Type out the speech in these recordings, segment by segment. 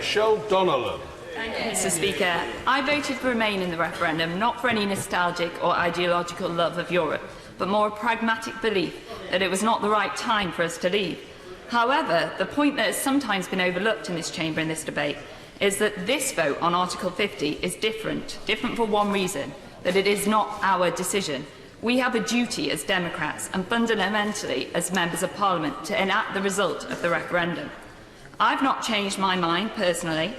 Donelan. Thank you, Mr. Speaker. I voted to remain in the referendum, not for any nostalgic or ideological love of Europe, but more a pragmatic belief that it was not the right time for us to leave. However, the point that has sometimes been overlooked in this chamber in this debate is that this vote on Article 50 is different for one reason, that it is not our decision. We have a duty as Democrats and fundamentally as Members of Parliament to enact the result of the referendum. I've not changed my mind personally,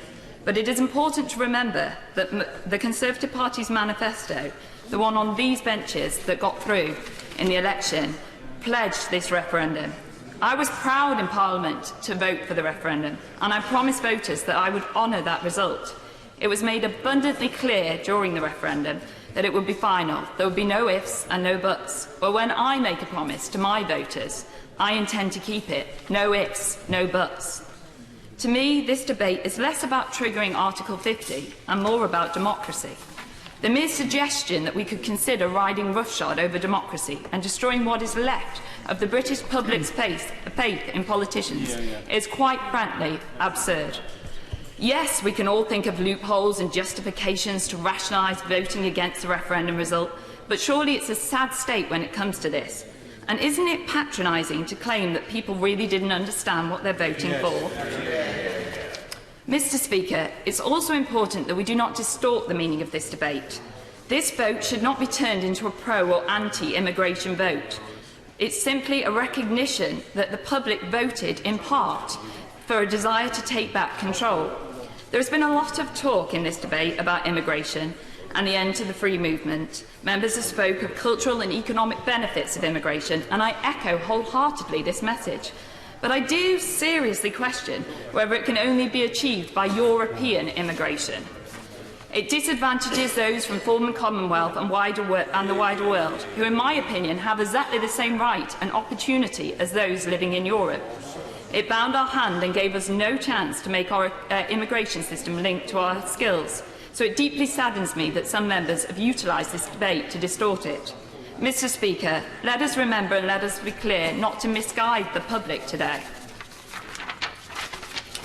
but it is important to remember that the Conservative Party's manifesto, the one on these benches that got through in the election, pledged this referendum. I was proud in Parliament to vote for the referendum, and I promised voters that I would honour that result. It was made abundantly clear during the referendum that it would be final. There would be no ifs and no buts. But when I make a promise to my voters, I intend to keep it. No ifs, no buts. To me, this debate is less about triggering Article 50 and more about democracy. The mere suggestion that we could consider riding roughshod over democracy and destroying what is left of the British public's faith in politicians is quite frankly absurd. Yes, we can all think of loopholes and justifications to rationalise voting against the referendum result, but surely it's a sad state when it comes to this. And isn't it patronising to claim that people really didn't understand what they're voting for? Mr. Speaker, it's also important that we do not distort the meaning of this debate. This vote should not be turned into a pro- or anti-immigration vote. It's simply a recognition that the public voted, in part, for a desire to take back control. There has been a lot of talk in this debate about immigration and the end to the free movement. Members have spoken of cultural and economic benefits of immigration, and I echo wholeheartedly this message. But I do seriously question whether it can only be achieved by European immigration. It disadvantages those from former Commonwealth and the wider world, who, in my opinion, have exactly the same right and opportunity as those living in Europe. It bound our hand and gave us no chance to make our immigration system linked to our skills. So it deeply saddens me that some members have utilised this debate to distort it. Mr. Speaker, let us remember and let us be clear not to misguide the public today.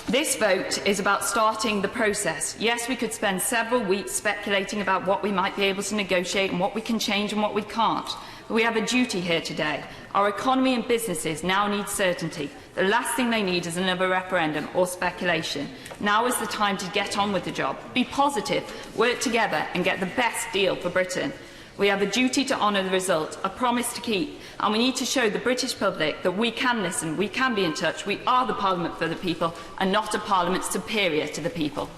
This vote is about starting the process. Yes, we could spend several weeks speculating about what we might be able to negotiate and what we can change and what we can't. But we have a duty here today. Our economy and businesses now need certainty. The last thing they need is another referendum or speculation. Now is the time to get on with the job. Be positive, work together and get the best deal for Britain. We have a duty to honour the result, a promise to keep, and we need to show the British public that we can listen, we can be in touch, we are the Parliament for the people and not a Parliament superior to the people.